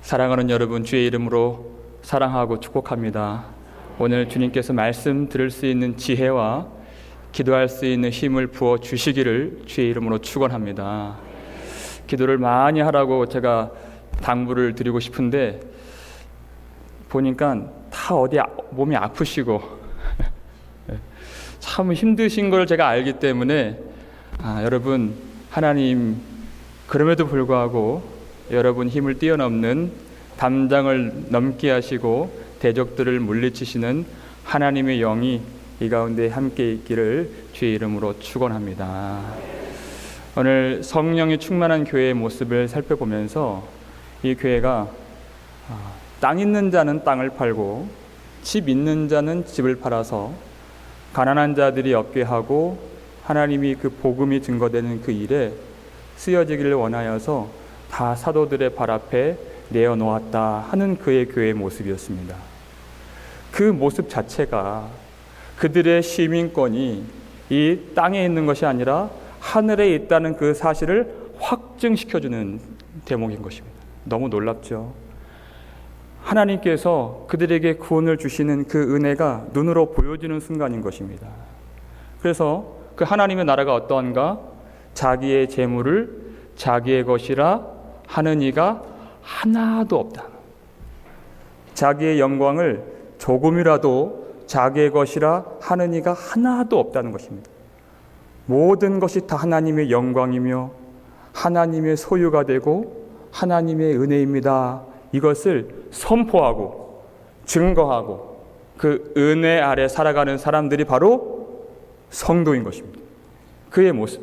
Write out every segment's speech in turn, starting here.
사랑하는 여러분, 주의 이름으로 사랑하고 축복합니다. 오늘 주님께서 말씀 들을 수 있는 지혜와 기도할 수 있는 힘을 부어 주시기를 주의 이름으로 축원합니다. 기도를 많이 하라고 제가 당부를 드리고 싶은데 보니까 다 어디 몸이 아프시고 참 힘드신 걸 제가 알기 때문에 여러분, 하나님 그럼에도 불구하고 여러분 힘을 뛰어넘는 담장을 넘게 하시고 대적들을 물리치시는 하나님의 영이 이 가운데 함께 있기를 주의 이름으로 축원합니다. 오늘 성령이 충만한 교회의 모습을 살펴보면서 이 교회가 땅 있는 자는 땅을 팔고 집 있는 자는 집을 팔아서 가난한 자들이 얻게 하고 하나님이 그 복음이 증거되는 그 일에 쓰여지기를 원하여서 다 사도들의 발 앞에 내어놓았다 하는 그의 교회의 모습이었습니다. 그 모습 자체가 그들의 시민권이 이 땅에 있는 것이 아니라 하늘에 있다는 그 사실을 확증시켜주는 대목인 것입니다. 너무 놀랍죠? 하나님께서 그들에게 구원을 주시는 그 은혜가 눈으로 보여지는 순간인 것입니다. 그래서 그 하나님의 나라가 어떠한가? 자기의 재물을 자기의 것이라 하는 이가 하나도 없다. 자기의 영광을 조금이라도 자기의 것이라 하는 이가 하나도 없다는 것입니다. 모든 것이 다 하나님의 영광이며 하나님의 소유가 되고 하나님의 은혜입니다. 이것을 선포하고 증거하고 그 은혜 아래 살아가는 사람들이 바로 성도인 것입니다. 그의 모습,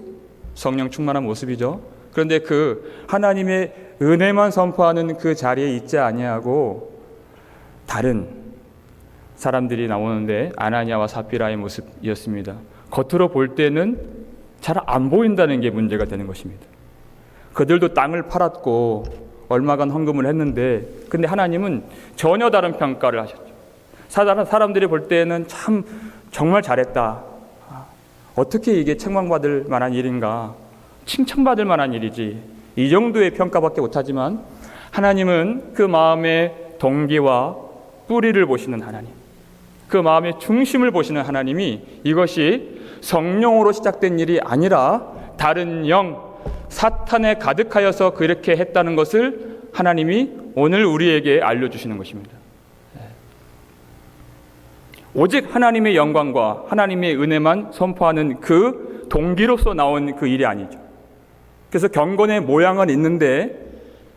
성령 충만한 모습이죠. 그런데 그 하나님의 은혜만 선포하는 그 자리에 있지 아니하고 다른 사람들이 나오는데 아나니아와 삽비라의 모습이었습니다. 겉으로 볼 때는 잘 안 보인다는 게 문제가 되는 것입니다. 그들도 땅을 팔았고 얼마간 헌금을 했는데 근데 하나님은 전혀 다른 평가를 하셨죠. 사람들이 볼 때는 참 정말 잘했다. 어떻게 이게 책망받을 만한 일인가? 칭찬받을 만한 일이지. 이 정도의 평가밖에 못하지만 하나님은 그 마음의 동기와 뿌리를 보시는 하나님, 그 마음의 중심을 보시는 하나님이 이것이 성령으로 시작된 일이 아니라 다른 영, 사탄에 가득하여서 그렇게 했다는 것을 하나님이 오늘 우리에게 알려주시는 것입니다. 오직 하나님의 영광과 하나님의 은혜만 선포하는 그 동기로서 나온 그 일이 아니죠. 그래서 경건의 모양은 있는데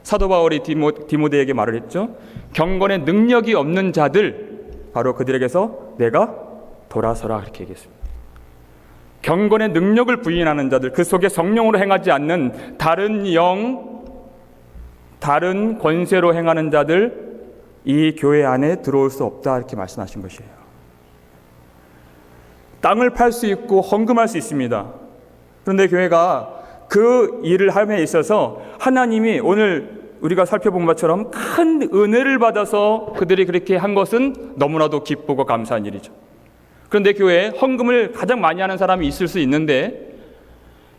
사도 바울이 디모데에게 말을 했죠. 경건의 능력이 없는 자들, 바로 그들에게서 내가 돌아서라 이렇게 얘기했습니다. 경건의 능력을 부인하는 자들, 그 속에 성령으로 행하지 않는 다른 영, 다른 권세로 행하는 자들, 이 교회 안에 들어올 수 없다 이렇게 말씀하신 것이에요. 땅을 팔 수 있고 헌금할 수 있습니다. 그런데 교회가 그 일을 함에 있어서 하나님이 오늘 우리가 살펴본 것처럼 큰 은혜를 받아서 그들이 그렇게 한 것은 너무나도 기쁘고 감사한 일이죠. 그런데 교회에 헌금을 가장 많이 하는 사람이 있을 수 있는데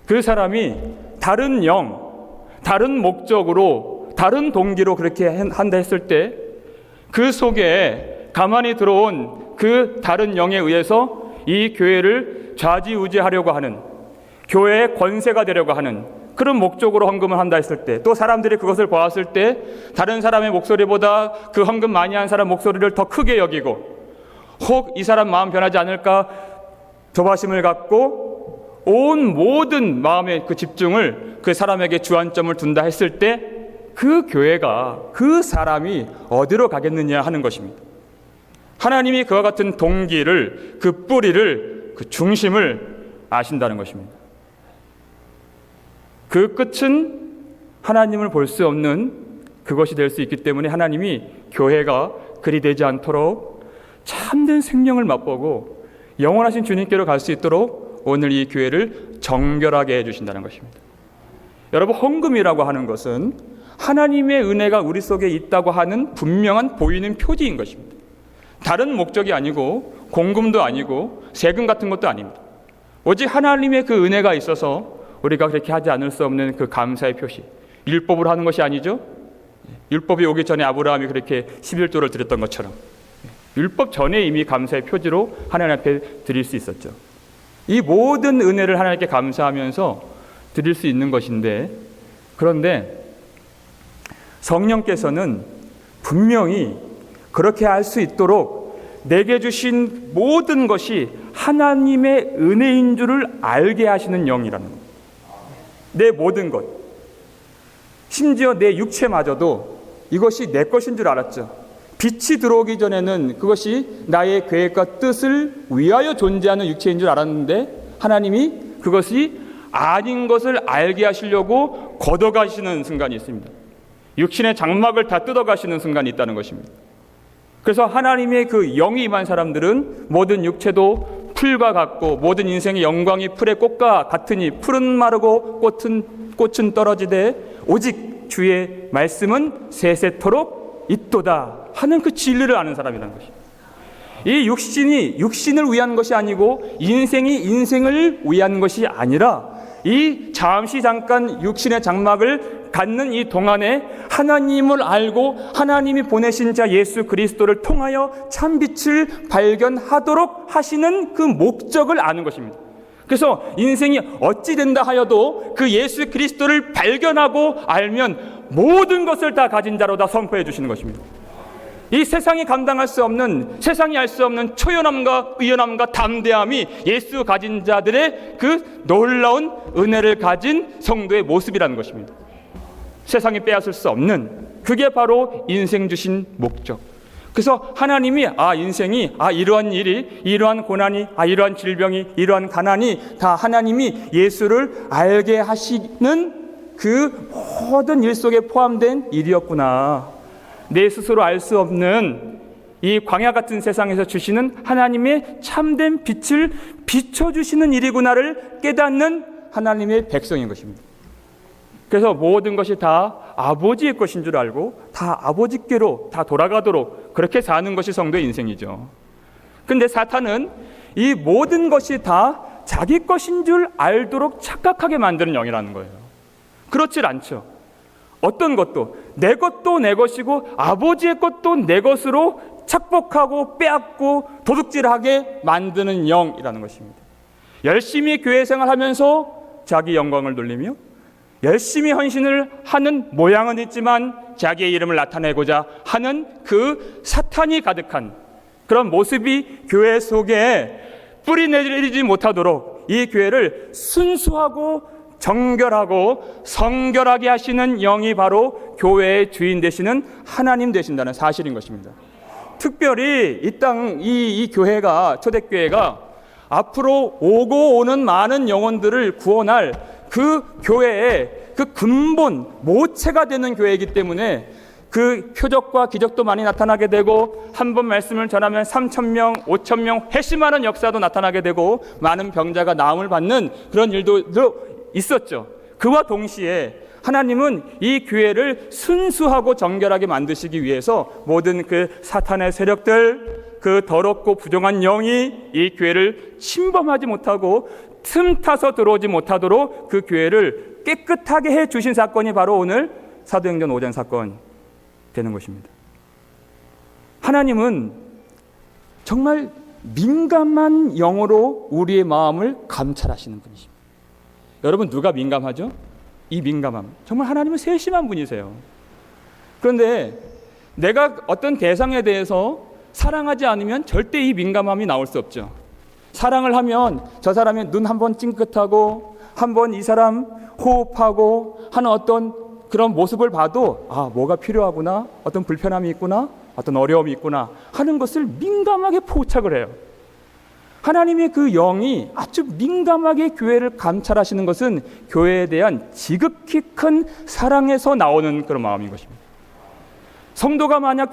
그 사람이 다른 영, 다른 목적으로, 다른 동기로 그렇게 한다 했을 때 그 속에 가만히 들어온 그 다른 영에 의해서 이 교회를 좌지우지하려고 하는, 교회의 권세가 되려고 하는 그런 목적으로 헌금을 한다 했을 때, 또 사람들이 그것을 보았을 때 다른 사람의 목소리보다 그 헌금 많이 한 사람 목소리를 더 크게 여기고 혹 이 사람 마음 변하지 않을까 조바심을 갖고 온 모든 마음의 그 집중을 그 사람에게 주안점을 둔다 했을 때 그 교회가, 그 사람이 어디로 가겠느냐 하는 것입니다. 하나님이 그와 같은 동기를, 그 뿌리를, 그 중심을 아신다는 것입니다. 그 끝은 하나님을 볼 수 없는 그것이 될 수 있기 때문에 하나님이 교회가 그리 되지 않도록 참된 생명을 맛보고 영원하신 주님께로 갈 수 있도록 오늘 이 교회를 정결하게 해주신다는 것입니다. 여러분, 헌금이라고 하는 것은 하나님의 은혜가 우리 속에 있다고 하는 분명한 보이는 표지인 것입니다. 다른 목적이 아니고 공금도 아니고 세금 같은 것도 아닙니다. 오직 하나님의 그 은혜가 있어서 우리가 그렇게 하지 않을 수 없는 그 감사의 표시, 율법으로 하는 것이 아니죠. 율법이 오기 전에 아브라함이 그렇게 11조를 드렸던 것처럼 율법 전에 이미 감사의 표지로 하나님 앞에 드릴 수 있었죠. 이 모든 은혜를 하나님께 감사하면서 드릴 수 있는 것인데, 그런데 성령께서는 분명히 그렇게 할 수 있도록 내게 주신 모든 것이 하나님의 은혜인 줄을 알게 하시는 영이라는 것. 내 모든 것, 심지어 내 육체마저도 이것이 내 것인 줄 알았죠. 빛이 들어오기 전에는 그것이 나의 계획과 뜻을 위하여 존재하는 육체인 줄 알았는데, 하나님이 그것이 아닌 것을 알게 하시려고 걷어가시는 순간이 있습니다. 육신의 장막을 다 뜯어가시는 순간이 있다는 것입니다. 그래서 하나님의 그 영이 임한 사람들은 모든 육체도 풀과 같고 모든 인생의 영광이 풀의 꽃과 같으니 풀은 마르고 꽃은 떨어지되 오직 주의 말씀은 세세토록 있도다 하는 그 진리를 아는 사람이라는 것입니다. 이 육신이 육신을 위한 것이 아니고 인생이 인생을 위한 것이 아니라 이 잠시 잠깐 육신의 장막을 갖는 이 동안에 하나님을 알고 하나님이 보내신 자 예수 그리스도를 통하여 참빛을 발견하도록 하시는 그 목적을 아는 것입니다. 그래서 인생이 어찌 된다 하여도 그 예수 그리스도를 발견하고 알면 모든 것을 다 가진 자로다 선포해 주시는 것입니다. 이 세상이 감당할 수 없는, 세상이 알 수 없는 초연함과 의연함과 담대함이 예수 가진 자들의 그 놀라운 은혜를 가진 성도의 모습이라는 것입니다. 세상이 빼앗을 수 없는, 그게 바로 인생 주신 목적. 그래서 하나님이 인생이 이러한 일이, 이러한 고난이, 이러한 질병이, 이러한 가난이 다 하나님이 예수를 알게 하시는 그 모든 일 속에 포함된 일이었구나. 내 스스로 알 수 없는 이 광야 같은 세상에서 주시는 하나님의 참된 빛을 비춰주시는 일이구나를 깨닫는 하나님의 백성인 것입니다. 그래서 모든 것이 다 아버지의 것인 줄 알고 다 아버지께로 다 돌아가도록 그렇게 사는 것이 성도의 인생이죠. 그런데 사탄은 이 모든 것이 다 자기 것인 줄 알도록 착각하게 만드는 영이라는 거예요. 그렇질 않죠. 어떤 것도 내 것도 내 것이고 아버지의 것도 내 것으로 착복하고 빼앗고 도둑질하게 만드는 영이라는 것입니다. 열심히 교회 생활하면서 자기 영광을 돌리며 열심히 헌신을 하는 모양은 있지만 자기의 이름을 나타내고자 하는 그 사탄이 가득한 그런 모습이 교회 속에 뿌리 내리지 못하도록 이 교회를 순수하고 정결하고 성결하게 하시는 영이 바로 교회의 주인 되시는 하나님 되신다는 사실인 것입니다. 특별히 이 교회가, 초대교회가 앞으로 오고 오는 많은 영혼들을 구원할 그 교회의 그 근본, 모체가 되는 교회이기 때문에 그 표적과 기적도 많이 나타나게 되고 한 번 말씀을 전하면 3,000명, 5,000명 회심하는 역사도 나타나게 되고 많은 병자가 나음을 받는 그런 일도 있었죠. 그와 동시에 하나님은 이 교회를 순수하고 정결하게 만드시기 위해서 모든 그 사탄의 세력들, 그 더럽고 부정한 영이 이 교회를 침범하지 못하고 틈타서 들어오지 못하도록 그 교회를 깨끗하게 해 주신 사건이 바로 오늘 사도행전 5장 사건 되는 것입니다. 하나님은 정말 민감한 영으로 우리의 마음을 감찰하시는 분이십니다. 여러분, 누가 민감하죠? 이 민감함. 정말 하나님은 세심한 분이세요. 그런데 내가 어떤 대상에 대해서 사랑하지 않으면 절대 이 민감함이 나올 수 없죠. 사랑을 하면 저 사람의 눈 한번 찡긋하고 한번 이 사람 호흡하고 하는 어떤 그런 모습을 봐도 뭐가 필요하구나, 어떤 불편함이 있구나, 어떤 어려움이 있구나 하는 것을 민감하게 포착을 해요. 하나님의 그 영이 아주 민감하게 교회를 감찰하시는 것은 교회에 대한 지극히 큰 사랑에서 나오는 그런 마음인 것입니다. 성도가 만약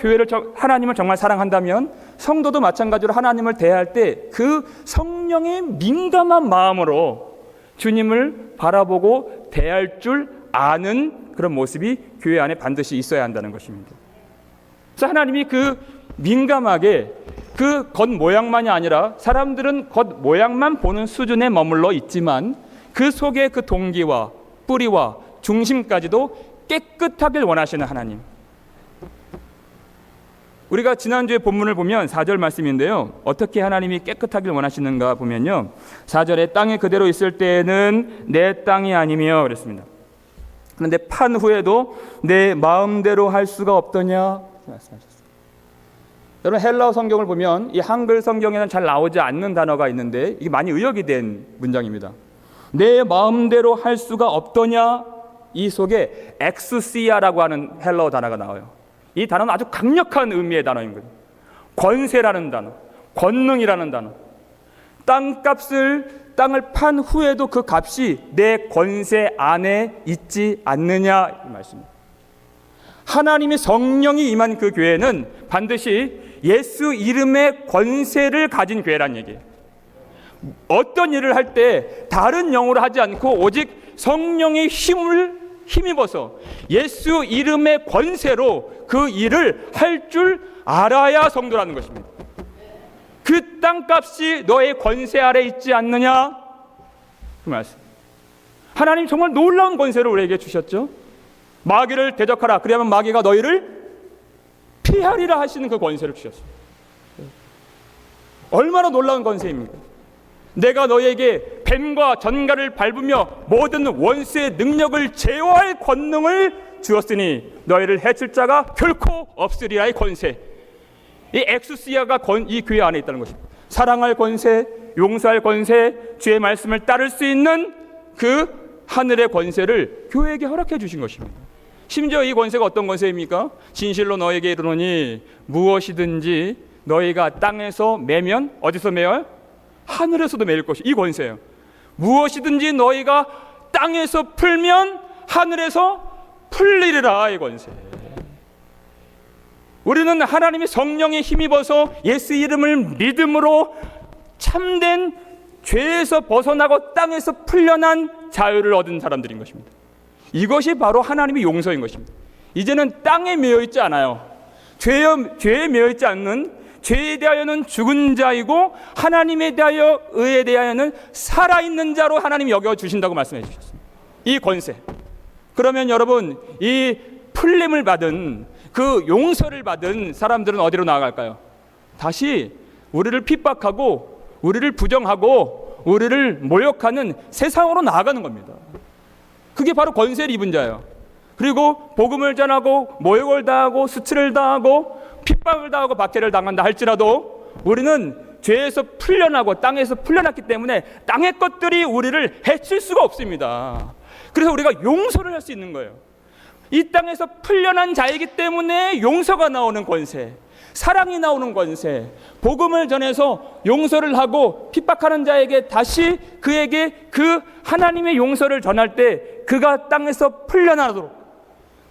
하나님을 정말 사랑한다면 성도도 마찬가지로 하나님을 대할 때 그 성령의 민감한 마음으로 주님을 바라보고 대할 줄 아는 그런 모습이 교회 안에 반드시 있어야 한다는 것입니다. 그래서 하나님이 그 민감하게 그 겉모양만이 아니라 사람들은 겉모양만 보는 수준에 머물러 있지만 그 속에 그 동기와 뿌리와 중심까지도 깨끗하길 원하시는 하나님, 우리가 지난주에 본문을 보면 4절 말씀인데요. 어떻게 하나님이 깨끗하길 원하시는가 보면요. 4절에 땅에 그대로 있을 때에는 내 땅이 아니며 그랬습니다. 그런데 판 후에도 내 마음대로 할 수가 없더냐 말씀하셨습니다. 여러분 헬라어 성경을 보면 이 한글 성경에는 잘 나오지 않는 단어가 있는데 이게 많이 의역이 된 문장입니다. 내 마음대로 할 수가 없더냐, 이 속에 엑수시아라고 하는 헬라어 단어가 나와요. 이 단어는 아주 강력한 의미의 단어입니다. 권세라는 단어, 권능이라는 단어. 땅을 판 후에도 그 값이 내 권세 안에 있지 않느냐 이 말씀입니다. 하나님의 성령이 임한 그 교회는 반드시 예수 이름의 권세를 가진 교회란 얘기예요. 어떤 일을 할 때 다른 영으로 하지 않고 오직 성령의 힘입어서 예수 이름의 권세로 그 일을 할 줄 알아야 성도라는 것입니다. 그 땅값이 너의 권세 아래 있지 않느냐 그 말씀. 하나님 정말 놀라운 권세를 우리에게 주셨죠. 마귀를 대적하라, 그리하면 마귀가 너희를 피하리라 하시는 그 권세를 주셨습니다. 얼마나 놀라운 권세입니까? 내가 너희에게 뱀과 전갈을 밟으며 모든 원수의 능력을 제어할 권능을 주었으니 너희를 해칠 자가 결코 없으리라의 권세. 이 엑수시아가 이 교회 안에 있다는 것입니다. 사랑할 권세, 용서할 권세, 주의 말씀을 따를 수 있는 그 하늘의 권세를 교회에게 허락해 주신 것입니다. 심지어 이 권세가 어떤 권세입니까? 진실로 너에게 이르노니 무엇이든지 너희가 땅에서 매면 어디서 매요? 하늘에서도 매일 것이. 이 권세예요. 무엇이든지 너희가 땅에서 풀면 하늘에서 풀리리라. 이 권세. 우리는 하나님의 성령에 힘입어서 예수 이름을 믿음으로 참된 죄에서 벗어나고 땅에서 풀려난 자유를 얻은 사람들인 것입니다. 이것이 바로 하나님의 용서인 것입니다. 이제는 땅에 매여 있지 않아요. 죄에 매여 있지 않는, 죄에 대하여는 죽은 자이고 하나님에 대하여, 의에 대하여는 살아있는 자로 하나님이 여겨주신다고 말씀해 주셨습니다. 이 권세. 그러면 여러분, 이 풀림을 받은, 그 용서를 받은 사람들은 어디로 나아갈까요? 다시 우리를 핍박하고 우리를 부정하고 우리를 모욕하는 세상으로 나아가는 겁니다. 그게 바로 권세를 입은 자예요. 그리고 복음을 전하고 모욕을 당하고 수치를 당하고 핍박을 당하고 박해를 당한다 할지라도 우리는 죄에서 풀려나고 땅에서 풀려났기 때문에 땅의 것들이 우리를 해칠 수가 없습니다. 그래서 우리가 용서를 할 수 있는 거예요. 이 땅에서 풀려난 자이기 때문에 용서가 나오는 권세, 사랑이 나오는 권세, 복음을 전해서 용서를 하고 핍박하는 자에게 다시 그에게 그 하나님의 용서를 전할 때 그가 땅에서 풀려나도록,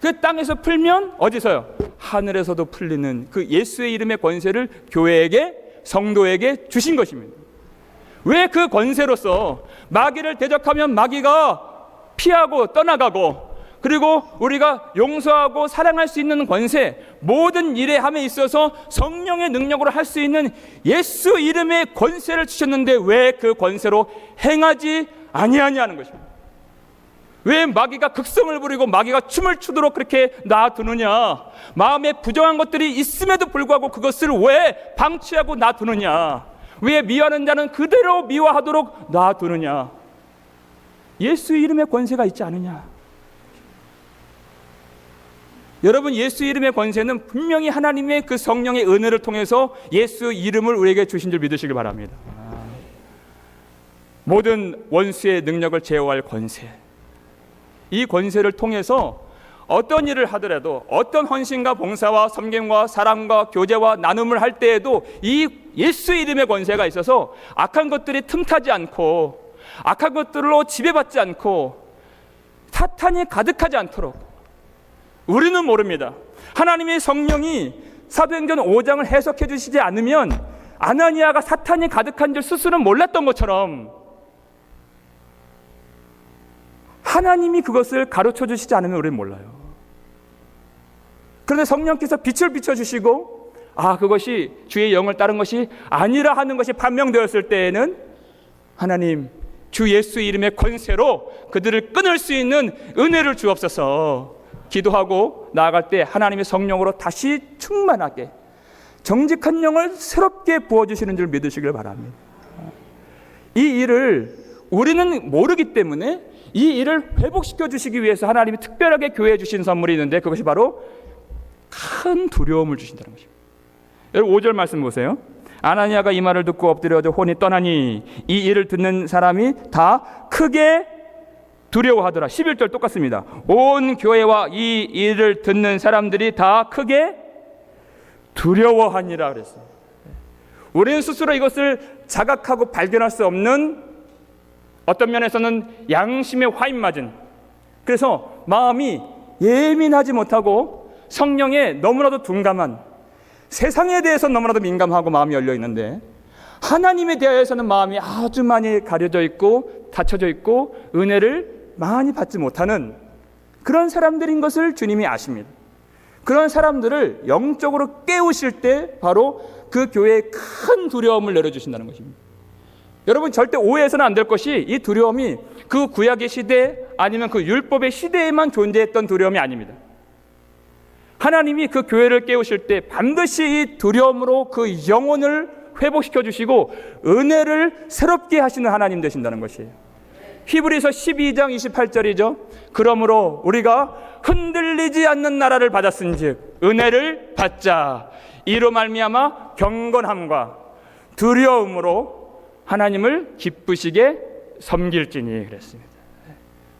그 땅에서 풀면 어디서요? 하늘에서도 풀리는 그 예수의 이름의 권세를 교회에게, 성도에게 주신 것입니다. 왜 그 권세로서 마귀를 대적하면 마귀가 피하고 떠나가고, 그리고 우리가 용서하고 사랑할 수 있는 권세, 모든 일에 함에 있어서 성령의 능력으로 할 수 있는 예수 이름의 권세를 주셨는데 왜 그 권세로 행하지 아니하냐는 것입니다. 왜 마귀가 극성을 부리고 마귀가 춤을 추도록 그렇게 놔두느냐? 마음에 부정한 것들이 있음에도 불구하고 그것을 왜 방치하고 놔두느냐? 왜 미워하는 자는 그대로 미워하도록 놔두느냐? 예수 이름의 권세가 있지 않느냐? 여러분, 예수 이름의 권세는 분명히 하나님의 그 성령의 은혜를 통해서 예수 이름을 우리에게 주신 줄 믿으시길 바랍니다. 모든 원수의 능력을 제어할 권세, 이 권세를 통해서 어떤 일을 하더라도, 어떤 헌신과 봉사와 섬김과 사랑과 교제와 나눔을 할 때에도 이 예수 이름의 권세가 있어서 악한 것들이 틈타지 않고, 악한 것들로 지배받지 않고, 사탄이 가득하지 않도록 우리는 모릅니다. 하나님의 성령이 사도행전 5장을 해석해 주시지 않으면 아나니아가 사탄이 가득한 줄 스스로는 몰랐던 것처럼 하나님이 그것을 가르쳐 주시지 않으면 우리는 몰라요. 그런데 성령께서 빛을 비춰주시고 그것이 주의 영을 따른 것이 아니라 하는 것이 판명되었을 때에는 하나님, 주 예수 이름의 권세로 그들을 끊을 수 있는 은혜를 주옵소서 기도하고 나아갈 때 하나님의 성령으로 다시 충만하게, 정직한 영을 새롭게 부어주시는 줄 믿으시길 바랍니다. 이 일을 우리는 모르기 때문에 이 일을 회복시켜 주시기 위해서 하나님이 특별하게 교회에 주신 선물이 있는데, 그것이 바로 큰 두려움을 주신다는 것입니다. 여러분 5절 말씀 보세요. 아나니아가 이 말을 듣고 엎드려져 혼이 떠나니 이 일을 듣는 사람이 다 크게 두려워하더라. 11절 똑같습니다. 온 교회와 이 일을 듣는 사람들이 다 크게 두려워하니라 그랬어요. 우리는 스스로 이것을 자각하고 발견할 수 없는, 어떤 면에서는 양심에 화인 맞은, 그래서 마음이 예민하지 못하고 성령에 너무나도 둔감한, 세상에 대해서 너무나도 민감하고 마음이 열려 있는데 하나님에 대해서는 마음이 아주 많이 가려져 있고 닫혀져 있고 은혜를 많이 받지 못하는 그런 사람들인 것을 주님이 아십니다. 그런 사람들을 영적으로 깨우실 때 바로 그 교회에 큰 두려움을 내려주신다는 것입니다. 여러분 절대 오해해서는 안 될 것이, 이 두려움이 그 구약의 시대 아니면 그 율법의 시대에만 존재했던 두려움이 아닙니다. 하나님이 그 교회를 깨우실 때 반드시 이 두려움으로 그 영혼을 회복시켜 주시고 은혜를 새롭게 하시는 하나님 되신다는 것이에요. 히브리서 12장 28절이죠. 그러므로 우리가 흔들리지 않는 나라를 받았은즉 은혜를 받자. 이로 말미암아 경건함과 두려움으로 하나님을 기쁘시게 섬길지니 그랬습니다.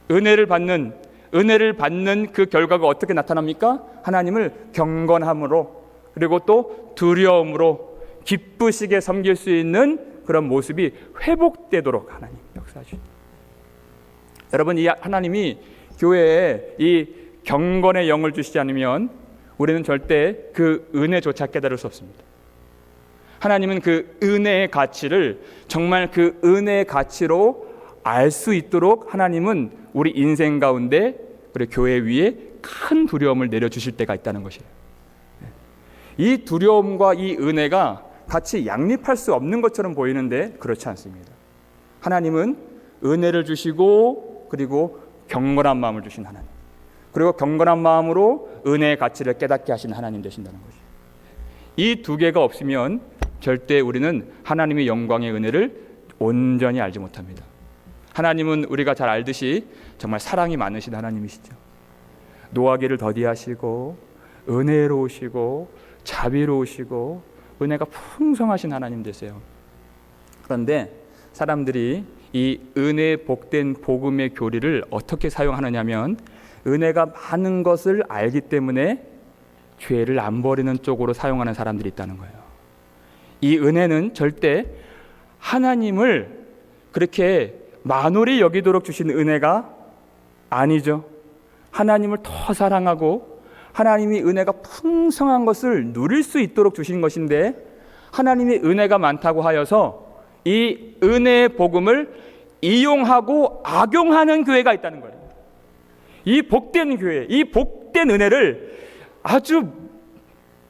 은혜를 받는 그 결과가 어떻게 나타납니까? 하나님을 경건함으로 그리고 또 두려움으로 기쁘시게 섬길 수 있는 그런 모습이 회복되도록 하나님 역사하십니다. 여러분, 이 하나님이 교회에 이 경건의 영을 주시지 않으면 우리는 절대 그 은혜조차 깨달을 수 없습니다. 하나님은 그 은혜의 가치를 정말 그 은혜의 가치로 알 수 있도록 하나님은 우리 인생 가운데 우리 교회 위에 큰 두려움을 내려주실 때가 있다는 것이에요. 이 두려움과 이 은혜가 같이 양립할 수 없는 것처럼 보이는데 그렇지 않습니다. 하나님은 은혜를 주시고 그리고 경건한 마음을 주신 하나님, 그리고 경건한 마음으로 은혜의 가치를 깨닫게 하신 하나님 되신다는 것이에요. 이 두 개가 없으면 절대 우리는 하나님의 영광의 은혜를 온전히 알지 못합니다. 하나님은 우리가 잘 알듯이 정말 사랑이 많으신 하나님이시죠. 노하기를 더디하시고 은혜로우시고 자비로우시고 은혜가 풍성하신 하나님 되세요. 그런데 사람들이 이 은혜의 복된 복음의 교리를 어떻게 사용하느냐면 은혜가 많은 것을 알기 때문에 죄를 안 버리는 쪽으로 사용하는 사람들이 있다는 거예요. 이 은혜는 절대 하나님을 그렇게 만홀히 여기도록 주신 은혜가 아니죠. 하나님을 더 사랑하고 하나님이 은혜가 풍성한 것을 누릴 수 있도록 주신 것인데, 하나님이 은혜가 많다고 하여서 이 은혜의 복음을 이용하고 악용하는 교회가 있다는 거예요. 이 복된 교회, 이 복된 은혜를 아주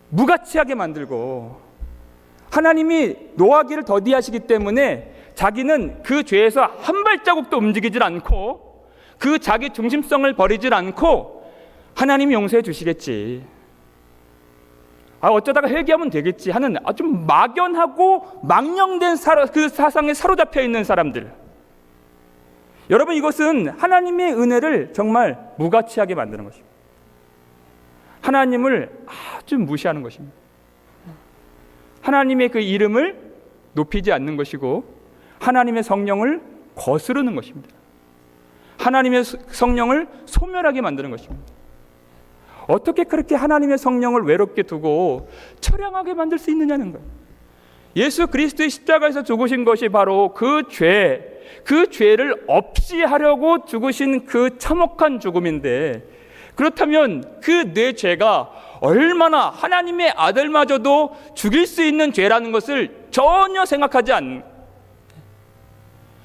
무가치하게 만들고, 하나님이 노하기를 더디하시기 때문에 자기는 그 죄에서 한 발자국도 움직이질 않고 그 자기 중심성을 버리질 않고 하나님이 용서해 주시겠지, 어쩌다가 회개하면 되겠지 하는 아주 막연하고 망령된 그 사상에 사로잡혀 있는 사람들. 여러분, 이것은 하나님의 은혜를 정말 무가치하게 만드는 것입니다. 하나님을 아주 무시하는 것입니다. 하나님의 그 이름을 높이지 않는 것이고 하나님의 성령을 거스르는 것입니다. 하나님의 성령을 소멸하게 만드는 것입니다. 어떻게 그렇게 하나님의 성령을 외롭게 두고 처량하게 만들 수 있느냐는 거예요. 예수 그리스도의 십자가에서 죽으신 것이 바로 그 죄를 없이 하려고 죽으신 그 참혹한 죽음인데, 그렇다면 그 내 죄가 얼마나 하나님의 아들마저도 죽일 수 있는 죄라는 것을 전혀 생각하지 않는,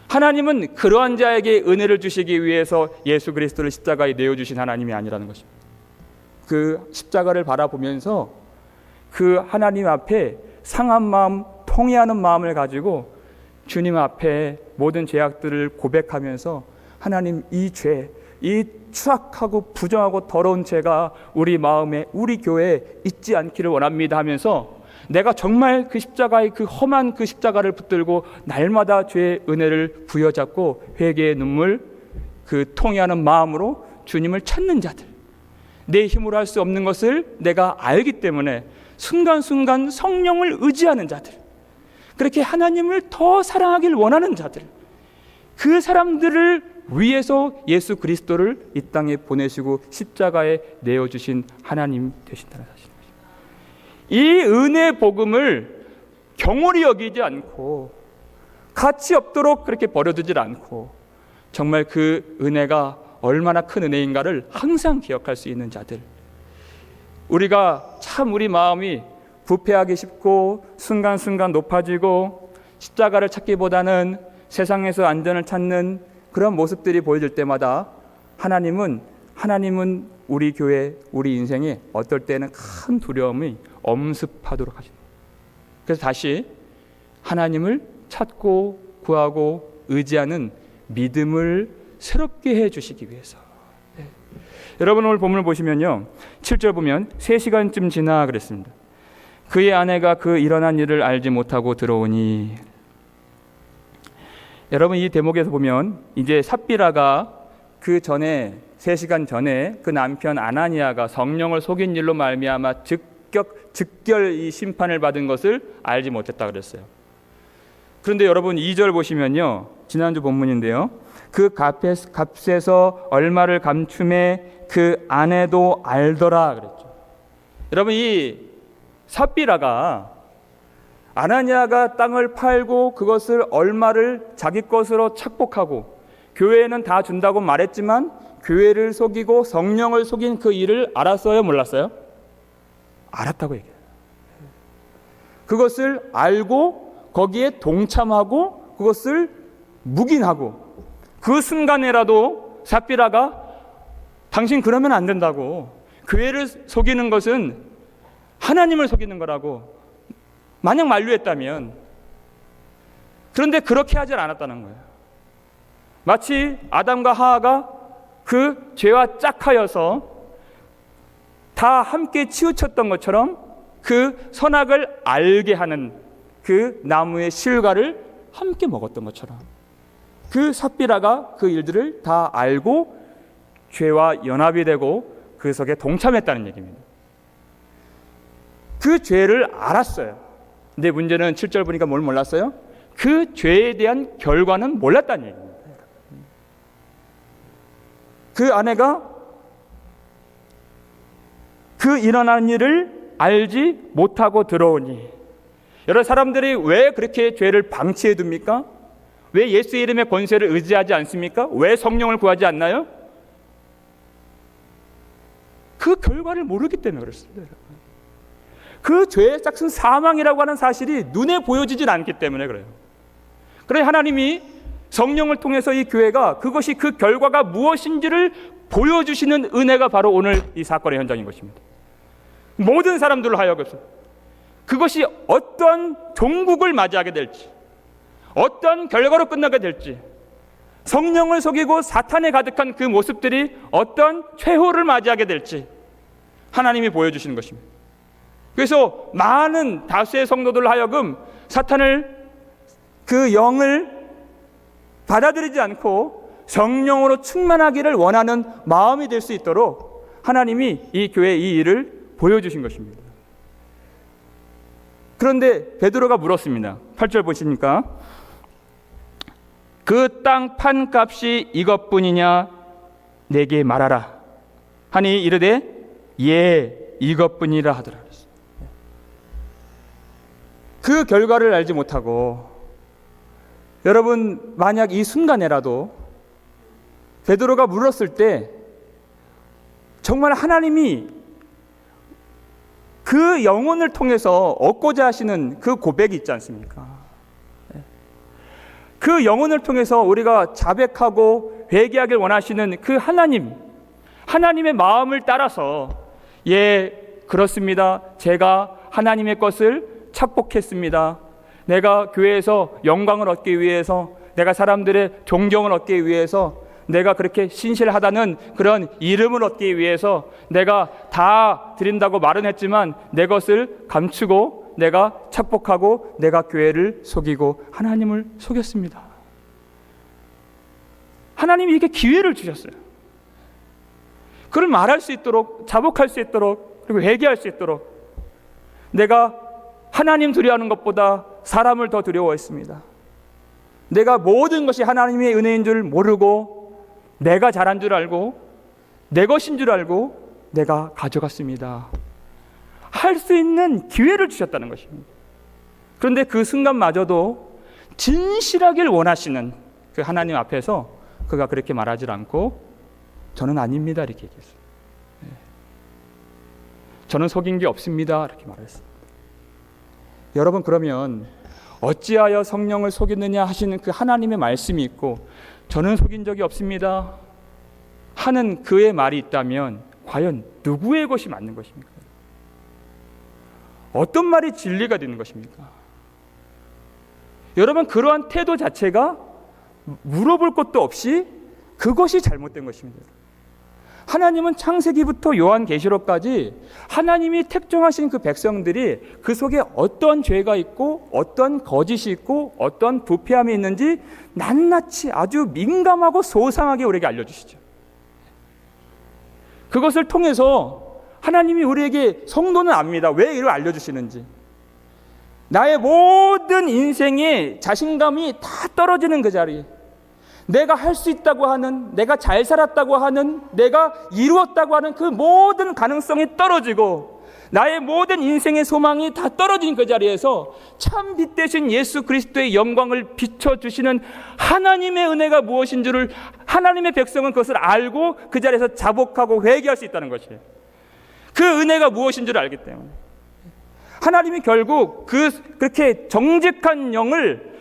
하나님은 그러한 자에게 은혜를 주시기 위해서 예수 그리스도를 십자가에 내어주신 하나님이 아니라는 것입니다. 그 십자가를 바라보면서 그 하나님 앞에 상한 마음, 통회하는 마음을 가지고 주님 앞에 모든 죄악들을 고백하면서, 하나님, 이 죄, 이 추악하고 부정하고 더러운 죄가 우리 마음에, 우리 교회에 있지 않기를 원합니다 하면서 내가 정말 그 십자가의 그 험한 그 십자가를 붙들고 날마다 죄의 은혜를 부여잡고 회개의 눈물, 그 통회하는 마음으로 주님을 찾는 자들, 내 힘으로 할 수 없는 것을 내가 알기 때문에 순간순간 성령을 의지하는 자들, 그렇게 하나님을 더 사랑하길 원하는 자들, 그 사람들을 위해서 예수 그리스도를 이 땅에 보내시고 십자가에 내어주신 하나님 되신다는 사실입니다. 이 은혜 복음을 경홀히 여기지 않고 가치 없도록 그렇게 버려두질 않고 정말 그 은혜가 얼마나 큰 은혜인가를 항상 기억할 수 있는 자들, 우리가 참 우리 마음이 부패하기 쉽고 순간순간 높아지고 십자가를 찾기보다는 세상에서 안전을 찾는 그런 모습들이 보여질 때마다 하나님은 우리 교회, 우리 인생에 어떨 때는 큰 두려움이 엄습하도록 하십니다. 그래서 다시 하나님을 찾고 구하고 의지하는 믿음을 새롭게 해주시기 위해서. 여러분 오늘 본문을 보시면요, 7절 보면 3시간쯤 지나 그랬습니다. 그의 아내가 그 일어난 일을 알지 못하고 들어오니. 여러분 이 대목에서 보면 이제 삽비라가 그 전에 3시간 전에 그 남편 아나니아가 성령을 속인 일로 말미암아 즉결 이 심판을 받은 것을 알지 못했다 그랬어요. 그런데 여러분 2절 보시면요, 지난주 본문인데요, 그 값에서 얼마를 감춤해 그 아내도 알더라 그랬죠. 여러분 이 삽비라가 아나니아가 땅을 팔고 그것을 얼마를 자기 것으로 착복하고 교회에는 다 준다고 말했지만 교회를 속이고 성령을 속인 그 일을 알았어요, 몰랐어요? 알았다고 얘기해요. 그것을 알고 거기에 동참하고 그것을 묵인하고 그 순간에라도 삽비라가 당신 그러면 안 된다고, 교회를 속이는 것은 하나님을 속이는 거라고 만약 만류했다면, 그런데 그렇게 하지 않았다는 거예요. 마치 아담과 하와가 그 죄와 짝하여서 다 함께 치우쳤던 것처럼 그 선악을 알게 하는 그 나무의 실과를 함께 먹었던 것처럼 그 삽비라가 그 일들을 다 알고 죄와 연합이 되고 그 속에 동참했다는 얘기입니다. 그 죄를 알았어요. 근데 문제는 7절 보니까 뭘 몰랐어요? 그 죄에 대한 결과는 몰랐다는 얘기입니다. 그 아내가 그 일어난 일을 알지 못하고 들어오니. 여러 사람들이 왜 그렇게 죄를 방치해 둡니까? 왜 예수의 이름의 권세를 의지하지 않습니까? 왜 성령을 구하지 않나요? 그 결과를 모르기 때문에 그렇습니다. 그 죄의 짝은 사망이라고 하는 사실이 눈에 보여지질 않기 때문에 그래요. 그래 하나님이 성령을 통해서 이 교회가 그것이 그 결과가 무엇인지를 보여주시는 은혜가 바로 오늘 이 사건의 현장인 것입니다. 모든 사람들로 하여금 그것이 어떤 종국을 맞이하게 될지, 어떤 결과로 끝나게 될지, 성령을 속이고 사탄에 가득한 그 모습들이 어떤 최후를 맞이하게 될지 하나님이 보여주시는 것입니다. 그래서 많은 다수의 성도들로 하여금 사탄을, 그 영을 받아들이지 않고 성령으로 충만하기를 원하는 마음이 될 수 있도록 하나님이 이 교회의 이 일을 보여주신 것입니다. 그런데 베드로가 물었습니다. 8절 보시니까 그 땅 판값이 이것뿐이냐 내게 말하라 하니 이르되 예 이것뿐이라 하더라. 그 결과를 알지 못하고, 여러분 만약 이 순간에라도 베드로가 물었을 때 정말 하나님이 그 영혼을 통해서 얻고자 하시는 그 고백이 있지 않습니까? 그 영혼을 통해서 우리가 자백하고 회개하길 원하시는 그 하나님의 마음을 따라서 예 그렇습니다, 제가 하나님의 것을 착복했습니다, 내가 교회에서 영광을 얻기 위해서, 내가 사람들의 존경을 얻기 위해서, 내가 그렇게 신실하다는 그런 이름을 얻기 위해서 내가 다 드린다고 말은 했지만 내 것을 감추고 내가 착복하고 내가 교회를 속이고 하나님을 속였습니다. 하나님이 이렇게 기회를 주셨어요. 그를 말할 수 있도록, 자복할 수 있도록, 그리고 회개할 수 있도록. 내가 하나님 두려워하는 것보다 사람을 더 두려워했습니다. 내가 모든 것이 하나님의 은혜인 줄 모르고 내가 잘한 줄 알고 내 것인 줄 알고 내가 가져갔습니다. 할 수 있는 기회를 주셨다는 것입니다. 그런데 그 순간마저도 진실하길 원하시는 그 하나님 앞에서 그가 그렇게 말하지 않고 저는 아닙니다 이렇게 얘기했어요. 저는 속인 게 없습니다 이렇게 말했습니다. 여러분, 그러면 어찌하여 성령을 속였느냐 하시는 그 하나님의 말씀이 있고 저는 속인 적이 없습니다 하는 그의 말이 있다면 과연 누구의 것이 맞는 것입니까? 어떤 말이 진리가 되는 것입니까? 여러분, 그러한 태도 자체가 물어볼 것도 없이 그것이 잘못된 것입니다. 하나님은 창세기부터 요한계시록까지 하나님이 택정하신 그 백성들이 그 속에 어떤 죄가 있고 어떤 거짓이 있고 어떤 부패함이 있는지 낱낱이 아주 민감하고 소상하게 우리에게 알려주시죠. 그것을 통해서 하나님이 우리에게 성도는 압니다. 왜 이를 알려주시는지. 나의 모든 인생의 자신감이 다 떨어지는 그 자리에 내가 할 수 있다고 하는, 내가 잘 살았다고 하는, 내가 이루었다고 하는 그 모든 가능성이 떨어지고 나의 모든 인생의 소망이 다 떨어진 그 자리에서 참 빛 되신 예수 그리스도의 영광을 비춰주시는 하나님의 은혜가 무엇인 줄을 하나님의 백성은 그것을 알고 그 자리에서 자복하고 회개할 수 있다는 것이에요. 그 은혜가 무엇인 줄을 알기 때문에 하나님이 결국 그렇게 정직한 영을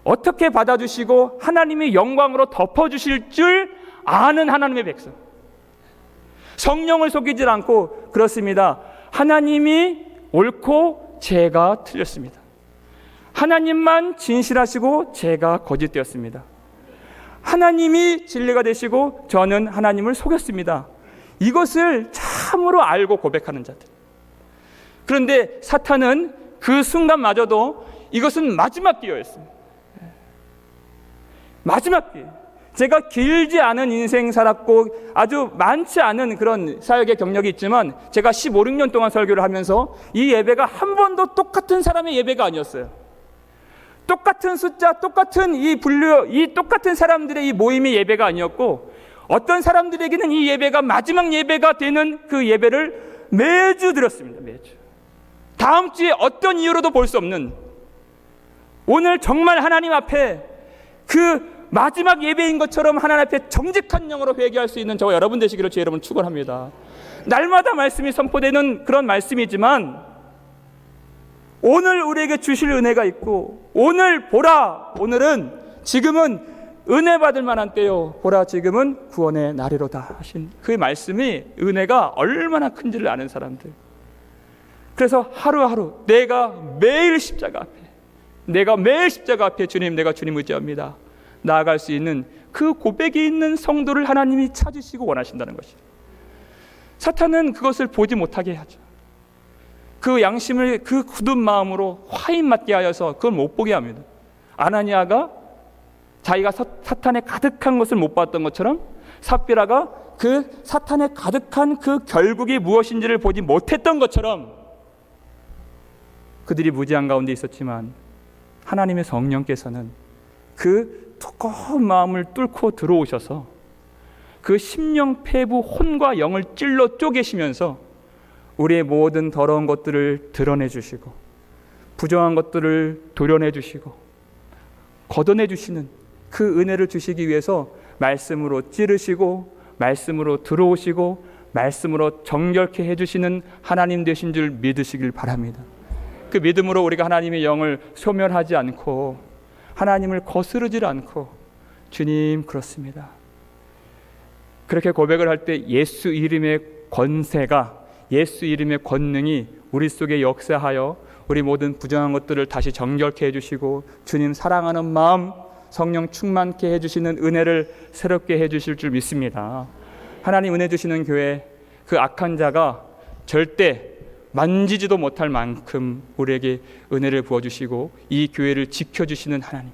어떻게 받아주시고 하나님의 영광으로 덮어주실 줄 아는 하나님의 백성, 성령을 속이지 않고 그렇습니다. 하나님이 옳고 제가 틀렸습니다. 하나님만 진실하시고 제가 거짓되었습니다. 하나님이 진리가 되시고 저는 하나님을 속였습니다. 이것을 참으로 알고 고백하는 자들. 그런데 사탄은 그 순간마저도 이것은 마지막 기회였습니다. 마지막 기회. 제가 길지 않은 인생 살았고 아주 많지 않은 그런 사역의 경력이 있지만 제가 15, 16년 동안 설교를 하면서 이 예배가 한 번도 똑같은 사람의 예배가 아니었어요. 똑같은 숫자, 똑같은 이 분류, 이 똑같은 사람들의 이 모임의 예배가 아니었고 어떤 사람들에게는 이 예배가 마지막 예배가 되는 그 예배를 매주 드렸습니다. 매주. 다음 주에 어떤 이유로도 볼 수 없는 오늘 정말 하나님 앞에 그 마지막 예배인 것처럼 하나님 앞에 정직한 영으로 회개할 수 있는 저와 여러분 되시기를 주 여러분 축원합니다. 날마다 말씀이 선포되는 그런 말씀이지만 오늘 우리에게 주실 은혜가 있고 오늘 보라, 오늘은 지금은 은혜 받을 만한 때요, 보라 지금은 구원의 날이로다 하신 그 말씀이 은혜가 얼마나 큰지를 아는 사람들. 그래서 하루하루 내가 매일 십자가 앞에 주님, 내가 주님 의지합니다 나아갈 수 있는 그 고백이 있는 성도를 하나님이 찾으시고 원하신다는 것이죠. 사탄은 그것을 보지 못하게 하죠. 그 양심을 그 굳은 마음으로 화인 맞게 하여서 그걸 못 보게 합니다. 아나니아가 자기가 사탄에 가득한 것을 못 봤던 것처럼 삽비라가 그 사탄에 가득한 그 결국이 무엇인지를 보지 못했던 것처럼 그들이 무지한 가운데 있었지만 하나님의 성령께서는 그 두꺼운 마음을 뚫고 들어오셔서 그 심령 폐부 혼과 영을 찔러 쪼개시면서 우리의 모든 더러운 것들을 드러내 주시고 부정한 것들을 도려내 주시고 걷어내 주시는 그 은혜를 주시기 위해서 말씀으로 찌르시고 말씀으로 들어오시고 말씀으로 정결케 해주시는 하나님 되신 줄 믿으시길 바랍니다. 그 믿음으로 우리가 하나님의 영을 소멸하지 않고 하나님을 거스르지 않고 주님 그렇습니다. 그렇게 고백을 할 때 예수 이름의 권세가, 예수 이름의 권능이 우리 속에 역사하여 우리 모든 부정한 것들을 다시 정결케 해주시고 주님 사랑하는 마음, 성령 충만케 해주시는 은혜를 새롭게 해주실 줄 믿습니다. 하나님 은혜 주시는 교회, 그 악한 자가 절대 만지지도 못할 만큼 우리에게 은혜를 부어주시고 이 교회를 지켜주시는 하나님,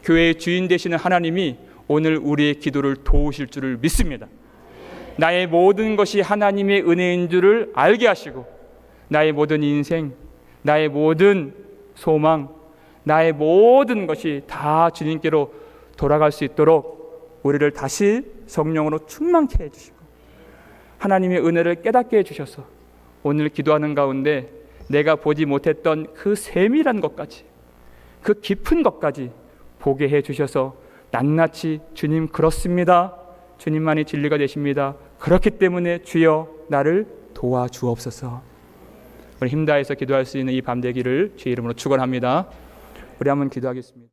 교회의 주인 되시는 하나님이 오늘 우리의 기도를 도우실 줄을 믿습니다. 나의 모든 것이 하나님의 은혜인 줄을 알게 하시고 나의 모든 인생, 나의 모든 소망, 나의 모든 것이 다 주님께로 돌아갈 수 있도록 우리를 다시 성령으로 충만케 해주시고 하나님의 은혜를 깨닫게 해주셔서 오늘 기도하는 가운데 내가 보지 못했던 그 세밀한 것까지, 그 깊은 것까지 보게 해주셔서 낱낱이 주님 그렇습니다, 주님만이 진리가 되십니다, 그렇기 때문에 주여 나를 도와주옵소서. 우리 힘 다해서 기도할 수 있는 이 밤 되기를 주의 이름으로 축원합니다. 우리 한번 기도하겠습니다.